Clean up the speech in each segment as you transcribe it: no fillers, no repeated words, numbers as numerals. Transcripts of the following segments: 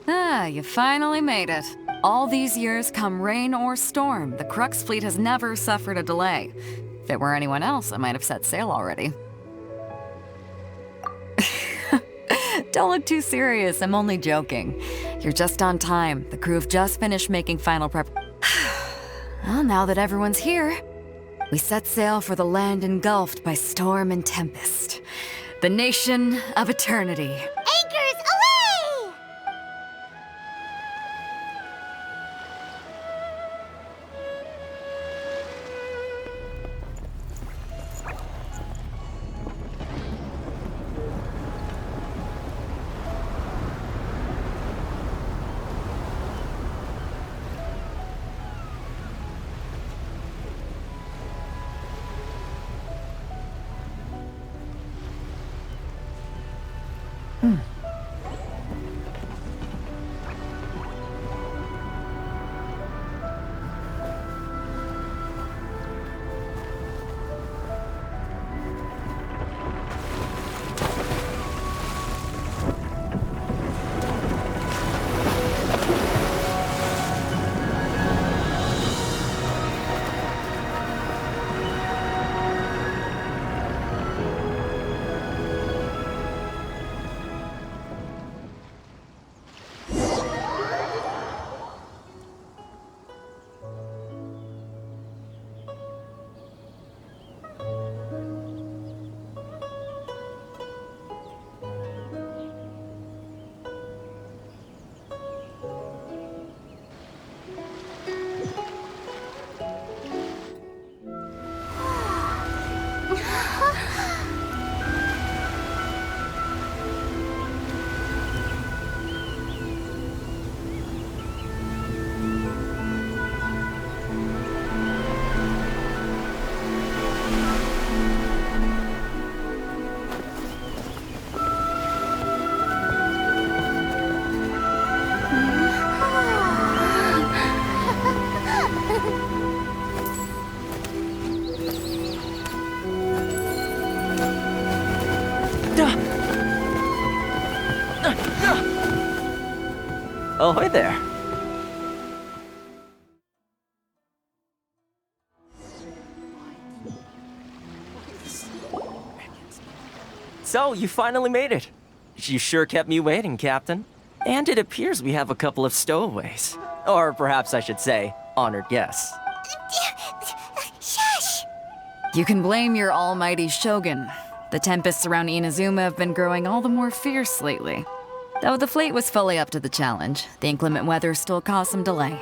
Ah, you finally made it. All these years, come rain or storm, the Crux fleet has never suffered a delay. If it were anyone else, I might have set sail already. Don't look too serious, I'm only joking. You're just on time. The crew have just finished making final prep. Well, now that everyone's here, we set sail for the land engulfed by storm and tempest. The nation of eternity. Anchors away! Ahoy there. So, you finally made it. You sure kept me waiting, Captain. And it appears we have a couple of stowaways. Or perhaps I should say, honored guests. Shush! You can blame your almighty Shogun. The tempests around Inazuma have been growing all the more fierce lately. Though the fleet was fully up to the challenge, the inclement weather still caused some delay.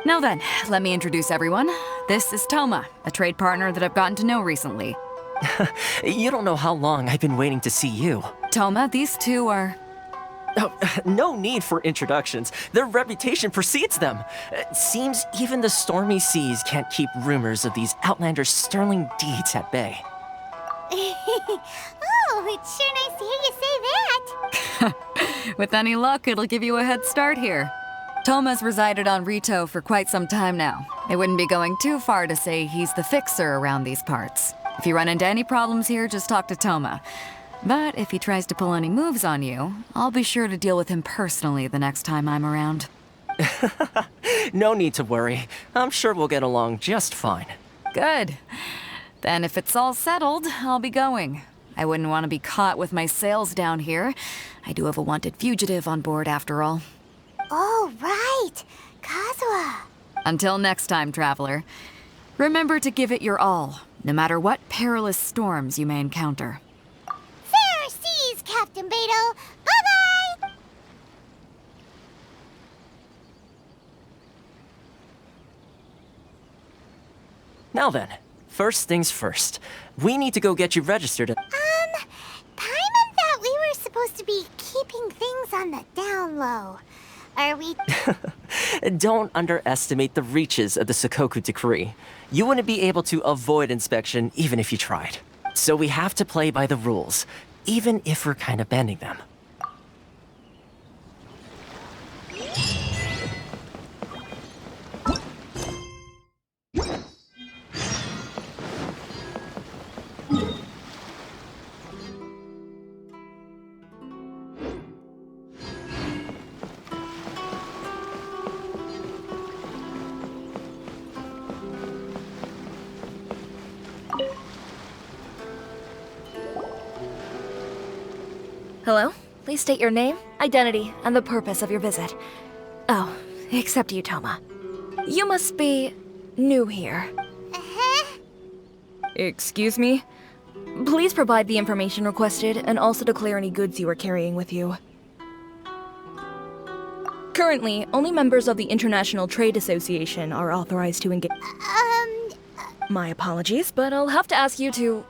Now then, let me introduce everyone. This is Toma, a trade partner that I've gotten to know recently. You don't know how long I've been waiting to see you. Toma, these two are... Oh, no need for introductions. Their reputation precedes them. It seems even the stormy seas can't keep rumors of these Outlanders' sterling deeds at bay. Oh, it's sure nice to hear you say that. With any luck, it'll give you a head start here. Toma's resided on Rito for quite some time now. It wouldn't be going too far to say he's the fixer around these parts. If you run into any problems here, just talk to Toma. But if he tries to pull any moves on you, I'll be sure to deal with him personally the next time I'm around. No need to worry. I'm sure we'll get along just fine. Good. Then if it's all settled, I'll be going. I wouldn't want to be caught with my sails down here. I do have a wanted fugitive on board after all. Oh, right. Kazuha. Until next time, traveler. Remember to give it your all, no matter what perilous storms you may encounter. Fair seas, Captain Beto. Bye-bye! Now then, first things first. We need to go get you registered. Paimon thought we were supposed to be keeping things on the down low. Are we? Don't underestimate the reaches of the Sakoku Decree. You wouldn't be able to avoid inspection even if you tried. So we have to play by the rules, even if we're kind of bending them. Hello? Please state your name, identity, and the purpose of your visit. Oh, except you, Toma. You must be new here. Excuse me? Please provide the information requested and also declare any goods you are carrying with you. Currently, only members of the International Trade Association are authorized to engage. My apologies, but I'll have to ask you to...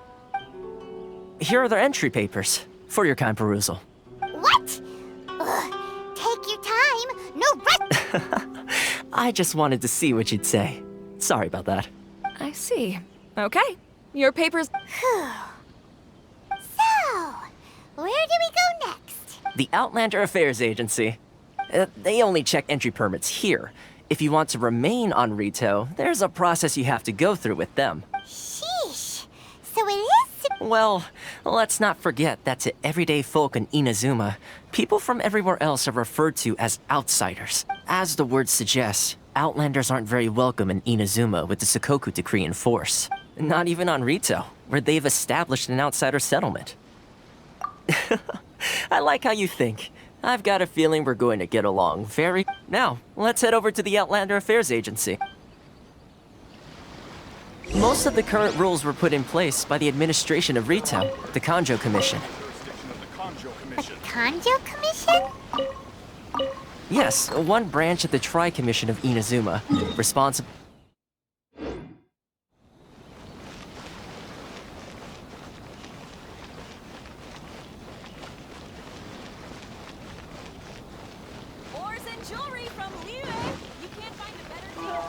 Here are the entry papers for your kind perusal. What? Ugh, take your time. No rush. I just wanted to see what you'd say. Sorry about that. I see. Okay. Your papers... So, where do we go next? The Outlander Affairs Agency. They only check entry permits here. If you want to remain on Rito, there's a process you have to go through with them. Sheesh. So it is... Well, let's not forget that to everyday folk in Inazuma, people from everywhere else are referred to as outsiders. As the word suggests, Outlanders aren't very welcome in Inazuma with the Sakoku Decree in force. Not even on Rito, where they've established an outsider settlement. I like how you think. I've got a feeling we're going to get along very... Now, let's head over to the Outlander Affairs Agency. Most of the current rules were put in place by the administration of Rito, the Kanjo Commission. The Kanjo Commission? Yes, one branch of the Tri-Commission of Inazuma, responsible... Ores and jewelry from Liu. You can't find a better deal.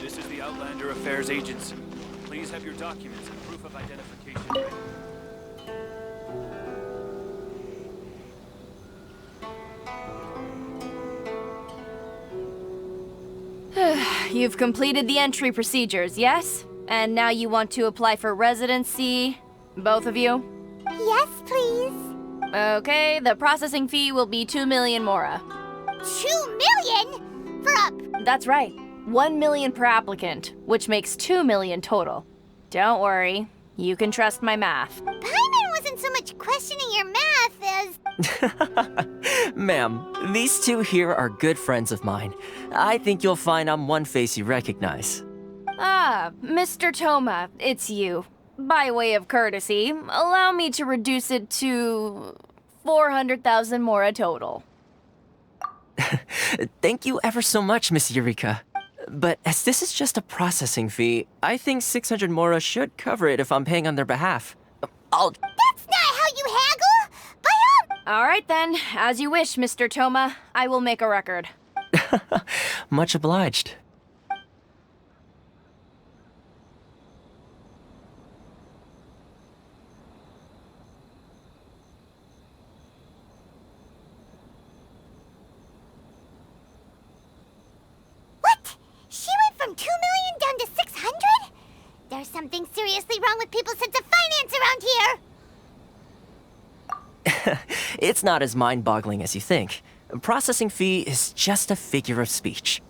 This is the Outlander Affairs Agency. Please have your documents and proof of identification ready. You've completed the entry procedures, yes? And now you want to apply for residency? Both of you? Yes, please. Okay, the processing fee will be 2 million mora. 2 million? For a... That's right. 1 million per applicant, which makes 2 million total. Don't worry, you can trust my math. Paimon wasn't so much questioning your math as... Ma'am, these two here are good friends of mine. I think you'll find I'm one face you recognize. Ah, Mr. Toma, it's you. By way of courtesy, allow me to reduce it to 400,000 mora total. Thank you ever so much, Miss Eureka. But as this is just a processing fee, I think 600 mora should cover it if I'm paying on their behalf. That's not how you haggle! By All right then, as you wish, Mr. Toma. I will make a record. Much obliged. What? She went from 2 million down to 600? There's something seriously wrong with people's sense of finance around here! It's not as mind-boggling as you think. Processing fee is just a figure of speech.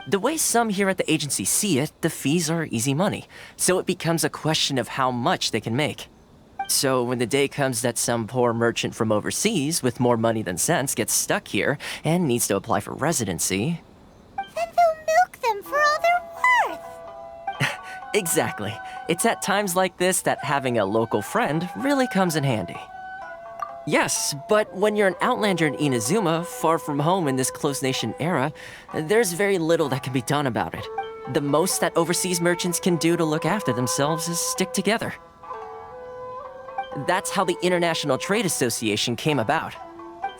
The way some here at the agency see it, the fees are easy money, so it becomes a question of how much they can make. So when the day comes that some poor merchant from overseas with more money than sense gets stuck here and needs to apply for residency... Then they'll milk them for all they're worth! Exactly. It's at times like this that having a local friend really comes in handy. Yes, but when you're an outlander in Inazuma, far from home in this closed nation era, there's very little that can be done about it. The most that overseas merchants can do to look after themselves is stick together. That's how the International Trade Association came about.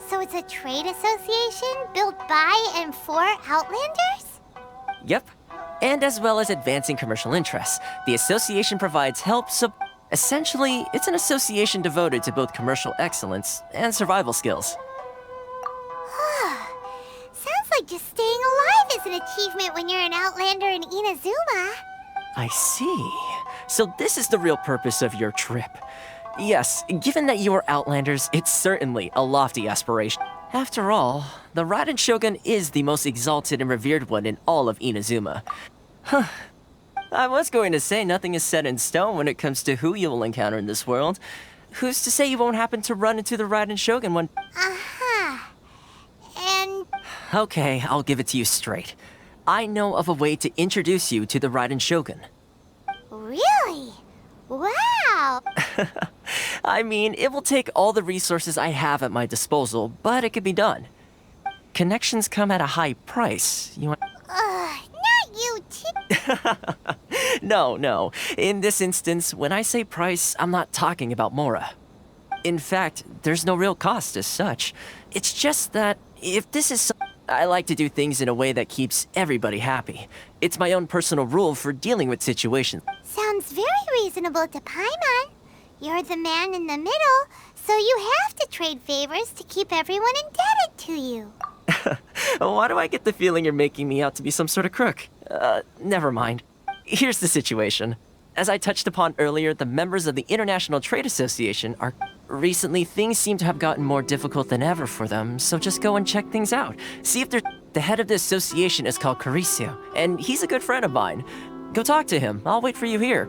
So it's a trade association built by and for Outlanders? Yep. And as well as advancing commercial interests, the association provides help essentially, it's an association devoted to both commercial excellence and survival skills. Sounds like just staying alive is an achievement when you're an Outlander in Inazuma. I see. So this is the real purpose of your trip. Yes, given that you are Outlanders, it's certainly a lofty aspiration. After all, the Raiden Shogun is the most exalted and revered one in all of Inazuma. Huh. I was going to say nothing is set in stone when it comes to who you will encounter in this world. Who's to say you won't happen to run into the Raiden Shogun one? Uh-huh. And... Okay, I'll give it to you straight. I know of a way to introduce you to the Raiden Shogun. Really? Wow! I mean, it will take all the resources I have at my disposal, but it can be done. Connections come at a high price. You want... Not you, No. In this instance, when I say price, I'm not talking about Mora. In fact, there's no real cost as such. It's just that if this is I like to do things in a way that keeps everybody happy. It's my own personal rule for dealing with situations. Sounds very reasonable to Paimon. You're the man in the middle, so you have to trade favors to keep everyone indebted to you. Why do I get the feeling you're making me out to be some sort of crook? Never mind. Here's the situation. As I touched upon earlier, the members of the International Trade Association are... Recently, things seem to have gotten more difficult than ever for them, so just go and check things out. See if they're... The head of the association is called Caricio, and he's a good friend of mine. Go talk to him. I'll wait for you here.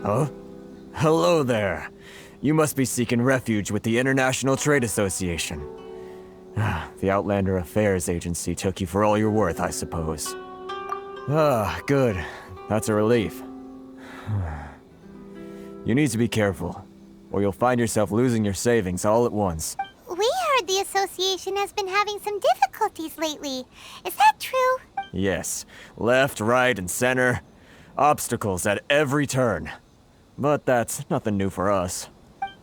Huh? Hello there. You must be seeking refuge with the International Trade Association. The Outlander Affairs Agency took you for all you're worth, I suppose. Good. That's a relief. You need to be careful, or you'll find yourself losing your savings all at once. We heard the association has been having some difficulties lately. Is that true? Yes. Left, right, and center. Obstacles at every turn. But that's nothing new for us.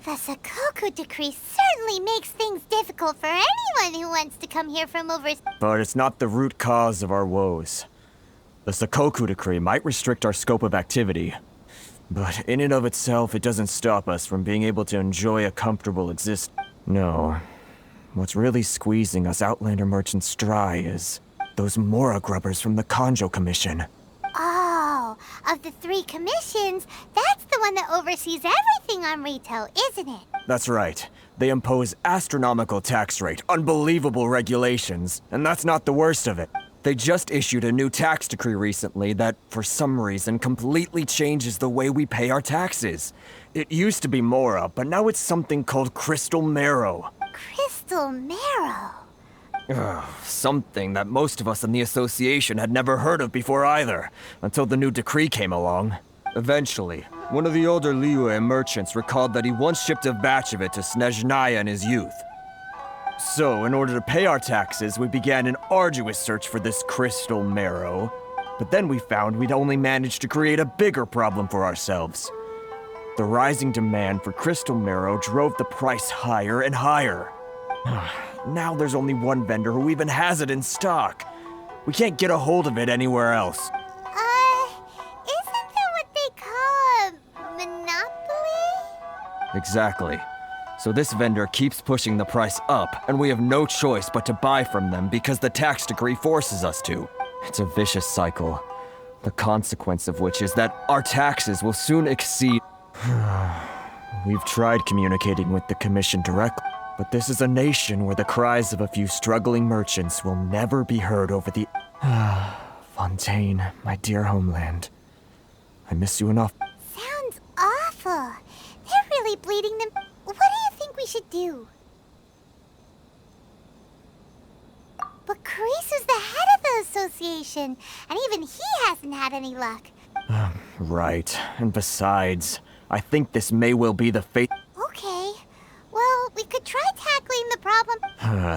The Sakoku decree certainly makes things difficult for anyone who wants to come here from overseas. But it's not the root cause of our woes. The Sakoku decree might restrict our scope of activity, but in and of itself, it doesn't stop us from being able to enjoy a comfortable existence. No. What's really squeezing us Outlander merchants dry is those Mora grubbers from the Kanjo Commission. Oh, of the 3 commissions, that's the one that oversees everything on retail, isn't it? That's right. They impose astronomical tax rate, unbelievable regulations, and that's not the worst of it. They just issued a new tax decree recently that, for some reason, completely changes the way we pay our taxes. It used to be Mora, but now it's something called Crystal Marrow. Crystal Marrow. Something that most of us in the association had never heard of before either, until the new decree came along. Eventually, one of the older Liyue merchants recalled that he once shipped a batch of it to Snezhnaya in his youth. So, in order to pay our taxes, we began an arduous search for this Crystal Marrow. But then we found we'd only managed to create a bigger problem for ourselves. The rising demand for Crystal Marrow drove the price higher and higher. Now there's only one vendor who even has it in stock. We can't get a hold of it anywhere else. Isn't that what they call a monopoly? Exactly. So this vendor keeps pushing the price up, and we have no choice but to buy from them because the tax decree forces us to. It's a vicious cycle, the consequence of which is that our taxes will soon exceed... We've tried communicating with the Commission directly, but this is a nation where the cries of a few struggling merchants will never be heard over the... Fontaine, my dear homeland. I miss you enough. Sounds awful. They're really bleeding them. What do you think we should do? But Carisu's the head of the association, and even he hasn't had any luck. Right. And besides, I think this may well be the fate... Okay. Well, we could try tackling the problem.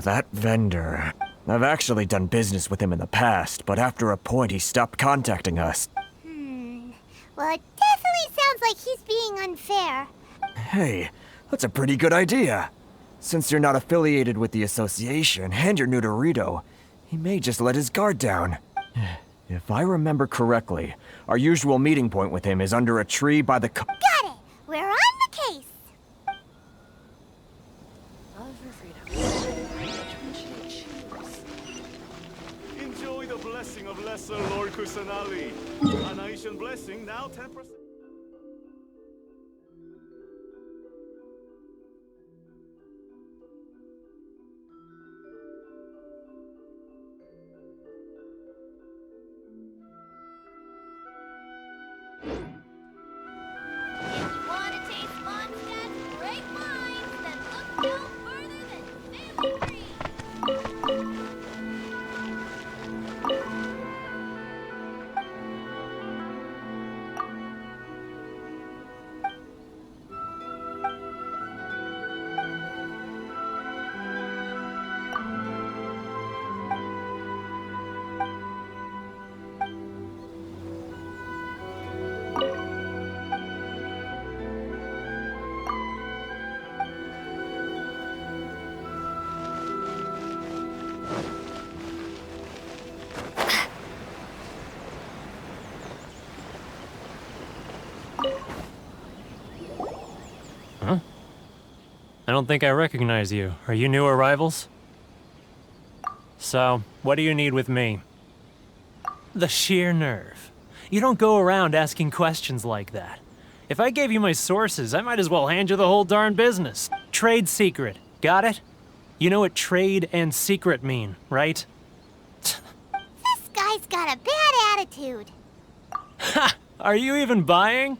That vendor... I've actually done business with him in the past, but after a point he stopped contacting us. Well, it definitely sounds like he's being unfair. Hey, that's a pretty good idea. Since you're not affiliated with the association and you're new to Rito, he may just let his guard down. If I remember correctly, our usual meeting point with him is under a tree by the... Got it! We're on the case! Enjoy the blessing of vessel, Lord Kusanali. An Aishan blessing, now 10%. Wanna taste Mondstadt's great wines? Then look no further than Family Tree. I don't think I recognize you. Are you new arrivals? So, what do you need with me? The sheer nerve. You don't go around asking questions like that. If I gave you my sources, I might as well hand you the whole darn business. Trade secret. Got it? You know what trade and secret mean, right? This guy's got a bad attitude. Ha! Are you even buying?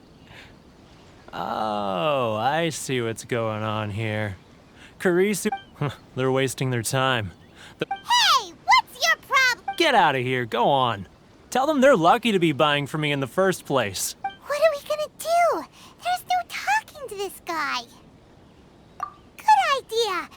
Oh, I see what's going on here. Karisu, they're wasting their time. Hey, what's your problem? Get out of here, go on. Tell them they're lucky to be buying from me in the first place. What are we gonna do? There's no talking to this guy. Good idea.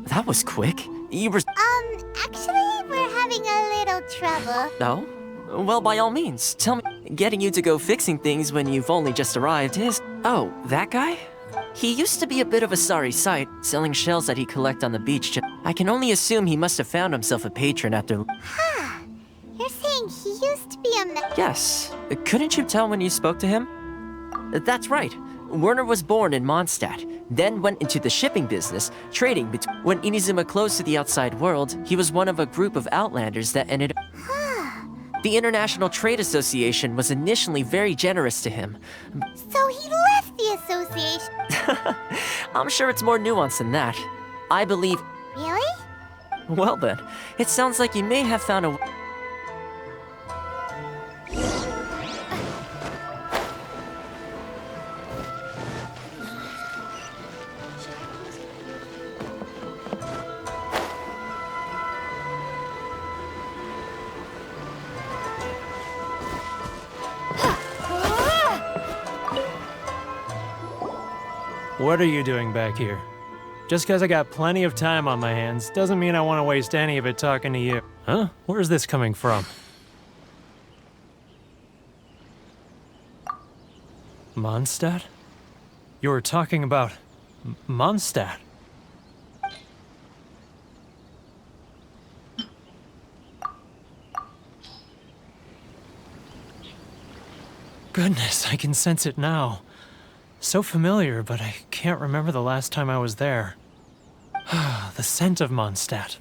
That was quick. You were... Actually, we're having a little trouble. Oh? Well, by all means, tell me. Getting you to go fixing things when you've only just arrived is... Oh, that guy? He used to be a bit of a sorry sight, selling shells that he collect on the beach. I can only assume he must have found himself a patron after... Huh. You're saying he used to be a Yes. Couldn't you tell when you spoke to him? That's right. Werner was born in Mondstadt, then went into the shipping business, trading between... When Inazuma closed to the outside world, he was one of a group of outlanders that ended... The International Trade Association was initially very generous to him. So he left the association. I'm sure it's more nuanced than that. I believe... Really? Well then, it sounds like you may have found a... What are you doing back here? Just because I got plenty of time on my hands doesn't mean I want to waste any of it talking to you. Huh? Where's this coming from? Mondstadt? You were talking about... Mondstadt? Goodness, I can sense it now. So familiar, but I can't remember the last time I was there. The scent of Mondstadt.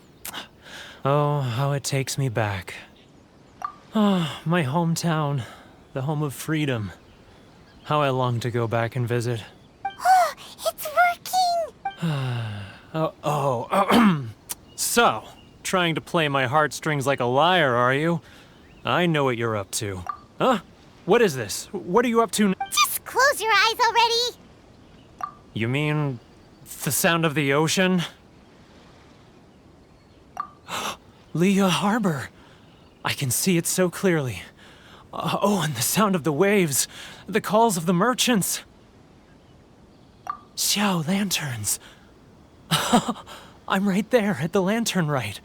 Oh, how it takes me back. Oh, my hometown, the home of freedom. How I long to go back and visit. Oh, it's working! So, trying to play my heartstrings like a liar, are you? I know what you're up to. Huh? What is this? What are you up to? Just close your eyes already! You mean the sound of the ocean? Leah Harbor. I can see it so clearly. Oh, and the sound of the waves. The calls of the merchants. Xiao lanterns. I'm right there at the lantern right.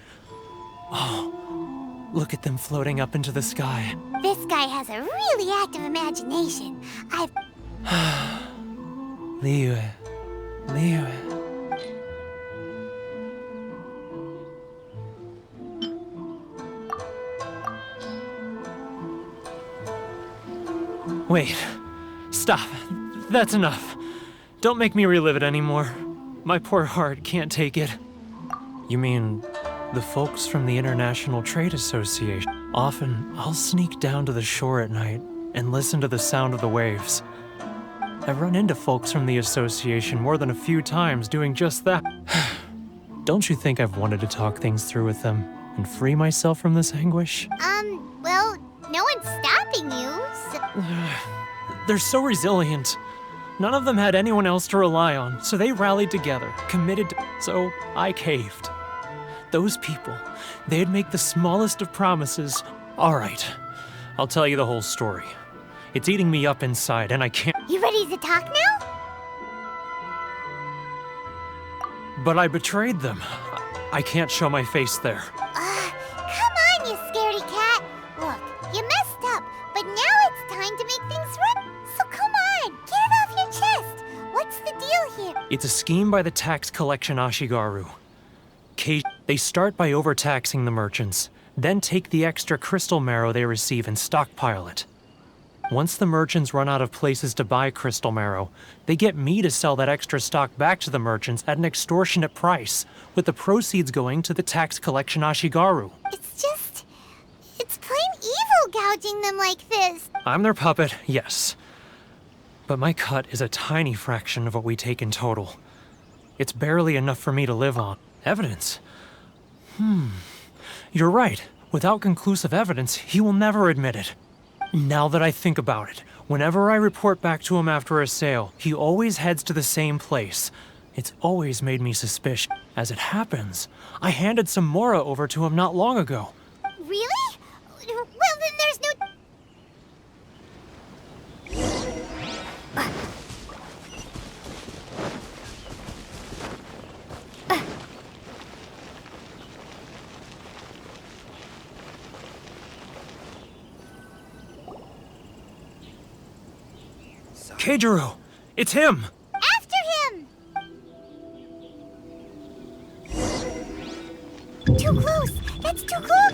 Oh, Look at them floating up into the sky. This guy has a really active imagination. Liyue. Liyue. Wait. Stop. That's enough. Don't make me relive it anymore. My poor heart can't take it. You mean the folks from the International Trade Association? Often, I'll sneak down to the shore at night and listen to the sound of the waves. I've run into folks from the association more than a few times doing just that. Don't you think I've wanted to talk things through with them and free myself from this anguish? Well, no one's stopping you, so... They're so resilient. None of them had anyone else to rely on, so they rallied together, committed to... So I caved. Those people, they'd make the smallest of promises. All right, I'll tell you the whole story. It's eating me up inside, and I can't... You ready to talk now? But I betrayed them. I can't show my face there. Come on, you scaredy cat. Look, you messed up, but now it's time to make things right. So come on, get it off your chest. What's the deal here? It's a scheme by the tax collection Ashigaru. They start by overtaxing the merchants, then take the extra crystal marrow they receive and stockpile it. Once the merchants run out of places to buy crystal marrow, they get me to sell that extra stock back to the merchants at an extortionate price, with the proceeds going to the tax collection Ashigaru. It's plain evil gouging them like this. I'm their puppet, yes. But my cut is a tiny fraction of what we take in total. It's barely enough for me to live on. Evidence? You're right. Without conclusive evidence, he will never admit it. Now that I think about it, whenever I report back to him after a sale, he always heads to the same place. It's always made me suspicious. As it happens, I handed some Mora over to him not long ago. Really? Well, then there's no... Keijiro! It's him! After him! Too close! That's too close!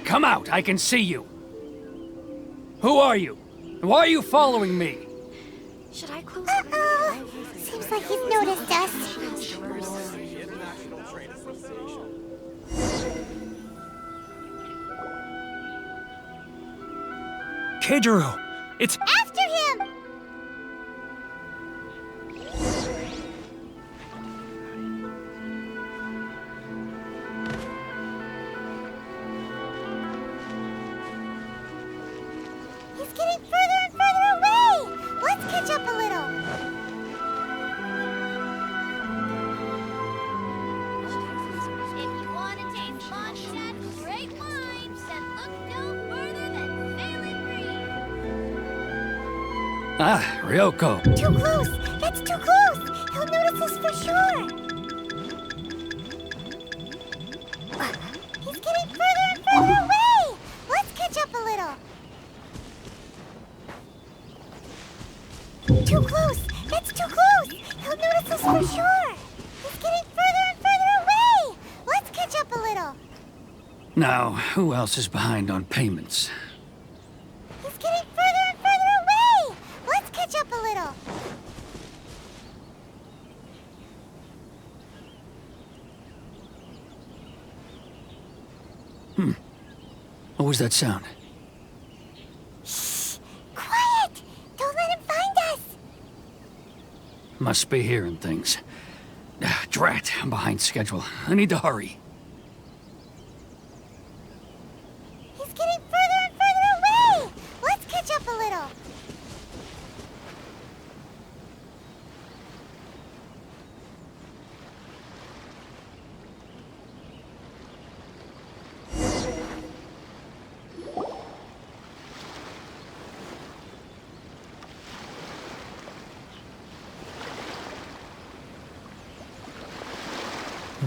Come out, I can see you. Who are you? Why are you following me? Should I close Uh-oh! Seems like he's noticed us. Keijiro! It's... After him! He's getting further and further away! Let's catch up a little. If you want to taste Mondstadt's great wines, then look no further than Sailing Green. Ah, Ryoko. Too close! That's too close! He'll notice us for sure! He's getting further and further away! Let's catch up a little. Too close! That's too close! He'll notice us for sure! He's getting further and further away! Let's catch up a little. Now, who else is behind on payments? He's getting further and further away! Let's catch up a little. What was that sound? Shh! Quiet! Don't let him find us! Must be hearing things. Drat, I'm behind schedule. I need to hurry. He's getting further and further away! Let's catch up a little.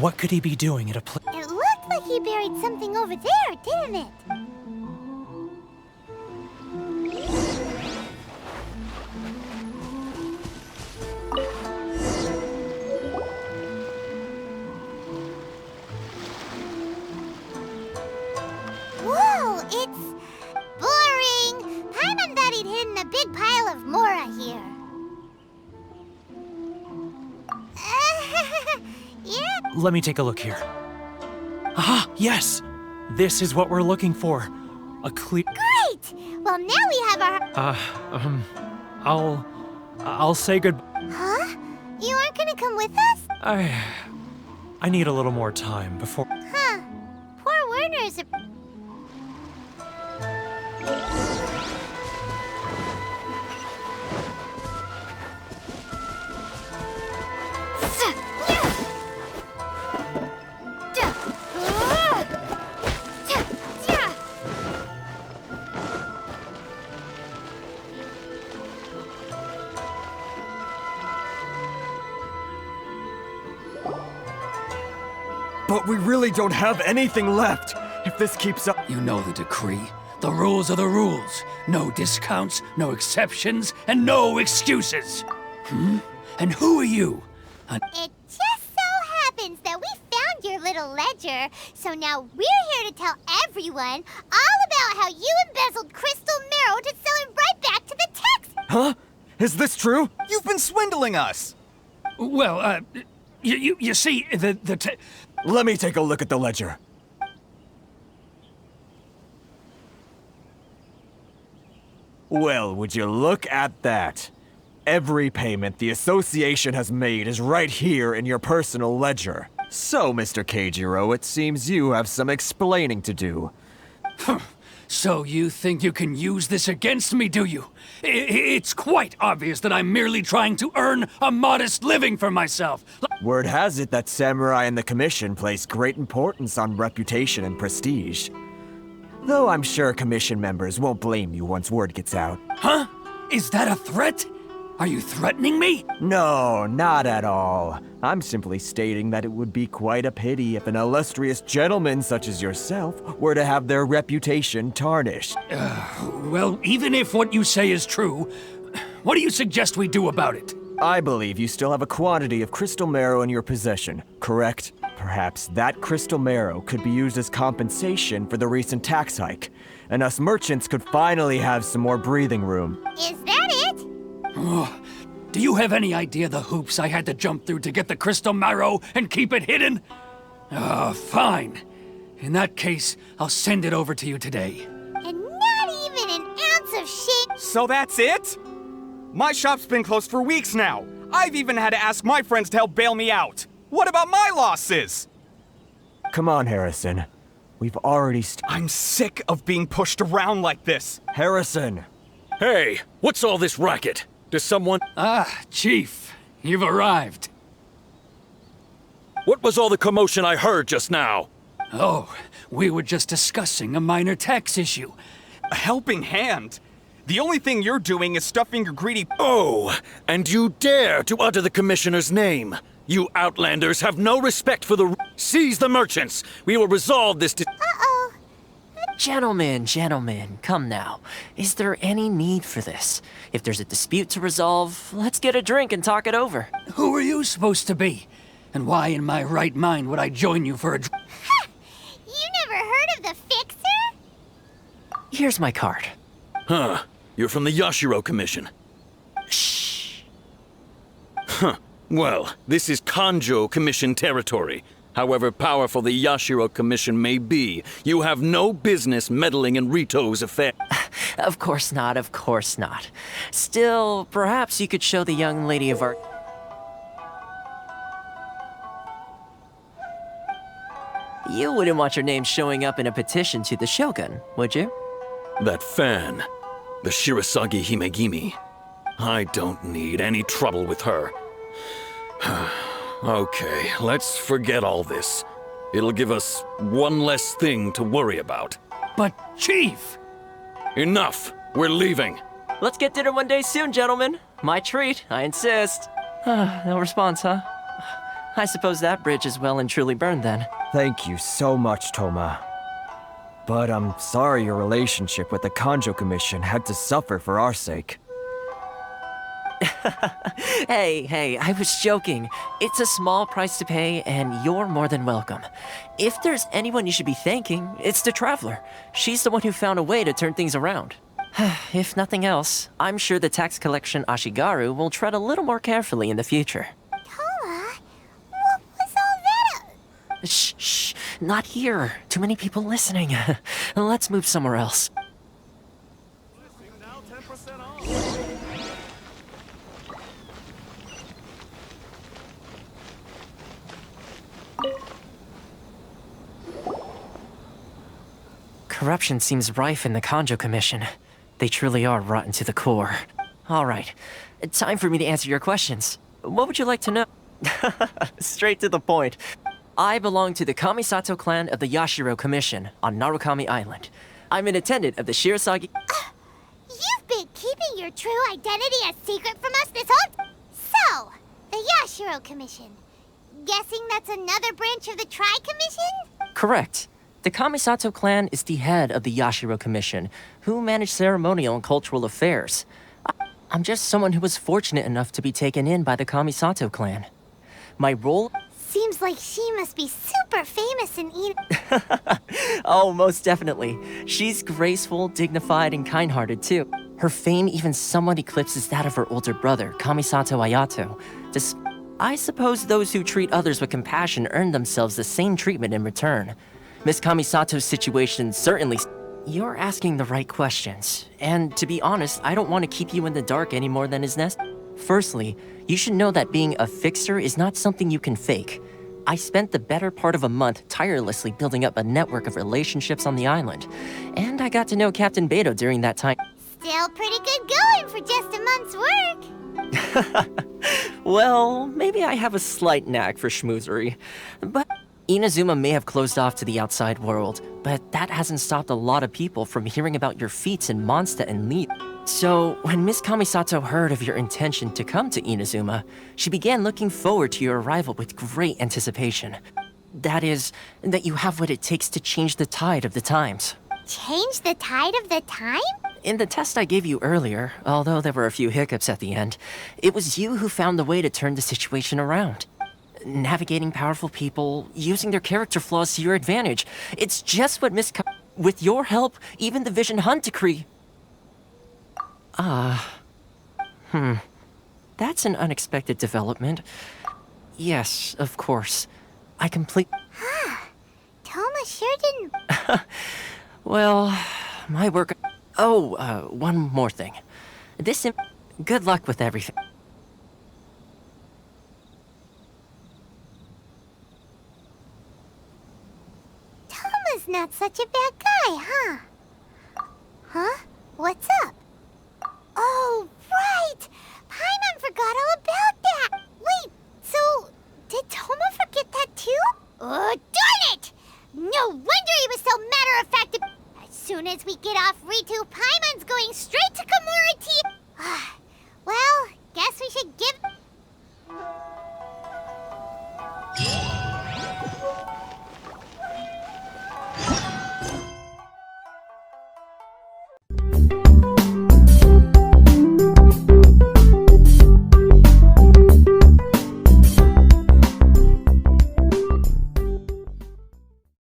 What could he be doing at a place? It looked like like he buried something over there, didn't it? Whoa, it's boring. Paimon thought he'd hidden a big pile of Mora here. Yeah. Let me take a look here. Ah, yes! This is what we're looking for. A clear. Great! Well, now we have our... I'll say good. Huh? You aren't gonna come with us? I need a little more time before. Huh. Poor Werner's a... But we really don't have anything left. If this keeps up... You know the decree. The rules are the rules. No discounts, no exceptions, and no excuses. And who are you? It just so happens that we found your little ledger, so now we're here to tell everyone all about how you embezzled crystal marrow to sell it right back to the tax... Huh? Is this true? You've been swindling us! Well, you see, Let me take a look at the ledger. Well, would you look at that? Every payment the association has made is right here in your personal ledger. So, Mr. Keijiro, it seems you have some explaining to do. So you think you can use this against me, do you? It's quite obvious that I'm merely trying to earn a modest living for myself. Word has it that Samurai and the Commission place great importance on reputation and prestige. Though I'm sure Commission members won't blame you once word gets out. Huh? Is that a threat? Are you threatening me? No, not at all. I'm simply stating that it would be quite a pity if an illustrious gentleman such as yourself were to have their reputation tarnished. Well, even if what you say is true, what do you suggest we do about it? I believe you still have a quantity of crystal marrow in your possession, correct? Perhaps that crystal marrow could be used as compensation for the recent tax hike, and us merchants could finally have some more breathing room. Is that it? Oh, do you have any idea the hoops I had to jump through to get the crystal marrow and keep it hidden? Fine. In that case, I'll send it over to you today. And not even an ounce of shit. So that's it? My shop's been closed for weeks now. I've even had to ask my friends to help bail me out. What about my losses? Come on, Harrison. We've already I'm sick of being pushed around like this. Harrison! Hey, what's all this racket? Does someone... Ah, Chief, you've arrived. What was all the commotion I heard just now? Oh, we were just discussing a minor tax issue. A helping hand? The only thing you're doing is stuffing your greedy... Oh, and you dare to utter the Commissioner's name. You Outlanders have no respect for the... Seize the merchants! We will resolve this... Uh-oh. Gentlemen, come now. Is there any need for this? If there's a dispute to resolve, let's get a drink and talk it over. Who are you supposed to be? And why in my right mind would I join you for a drink? Ha! You never heard of the Fixer? Here's my card. Huh. You're from the Yashiro Commission. Shh. Huh. Well, this is Kanjo Commission territory. However powerful the Yashiro Commission may be, you have no business meddling in Rito's affairs. Of course not. Still, perhaps you could show the young lady of our... You wouldn't want your name showing up in a petition to the Shogun, would you? That fan, the Shirasagi Himegimi. I don't need any trouble with her. Okay, let's forget all this. It'll give us one less thing to worry about. But, Chief! Enough! We're leaving. Let's get dinner one day soon, gentlemen. My treat, I insist. No response, huh? I suppose that bridge is well and truly burned then. Thank you so much, Toma. But I'm sorry your relationship with the Kanjo Commission had to suffer for our sake. Hey, I was joking. It's a small price to pay, and you're more than welcome. If there's anyone you should be thanking, it's the Traveler. She's the one who found a way to turn things around. If nothing else, I'm sure the tax collection Ashigaru will tread a little more carefully in the future. Toma, what was all that? Shh, not here. Too many people listening. Let's move somewhere else. Corruption seems rife in the Kanjo Commission. They truly are rotten to the core. All right, time for me to answer your questions. What would you like to know? Straight to the point. I belong to the Kamisato clan of the Yashiro Commission on Narukami Island. I'm an attendant of the Shirasagi... You've been keeping your true identity a secret from us this whole... So, the Yashiro Commission. Guessing that's another branch of the Tri-Commission? Correct. The Kamisato clan is the head of the Yashiro Commission, who manage ceremonial and cultural affairs. I'm just someone who was fortunate enough to be taken in by the Kamisato clan. My role... Seems like she must be super famous in Oh, most definitely. She's graceful, dignified, and kind-hearted, too. Her fame even somewhat eclipses that of her older brother, Kamisato Ayato. I suppose those who treat others with compassion earn themselves the same treatment in return. Miss Kamisato's situation certainly... You're asking the right questions. And to be honest, I don't want to keep you in the dark any more than is necessary. Firstly, you should know that being a fixer is not something you can fake. I spent the better part of a month tirelessly building up a network of relationships on the island. And I got to know Captain Beto during that time. Still pretty good going for just a month's work. Well, maybe I have a slight knack for schmoozery. But Inazuma may have closed off to the outside world, but that hasn't stopped a lot of people from hearing about your feats in Mondstadt and Leet. So, when Miss Kamisato heard of your intention to come to Inazuma, she began looking forward to your arrival with great anticipation. That is, that you have what it takes to change the tide of the times. Change the tide of the time? In the test I gave you earlier, although there were a few hiccups at the end, it was you who found the way to turn the situation around. Navigating powerful people, using their character flaws to your advantage. It's just what with your help, even the Vision Hunt decree... That's an unexpected development. Yes, of course. I complete... Toma sure didn't... Well, my work... Oh, one more thing. Good luck with everything. Toma's not such a bad guy, huh? Huh? What's up? Oh, right! Paimon forgot all about that! Wait, so... did Toma forget that too? Oh, darn it! No wonder he was so matter-of-fact... As soon as we get off Ritu, Paimon's going straight to Komura Tea... Well, guess we should give...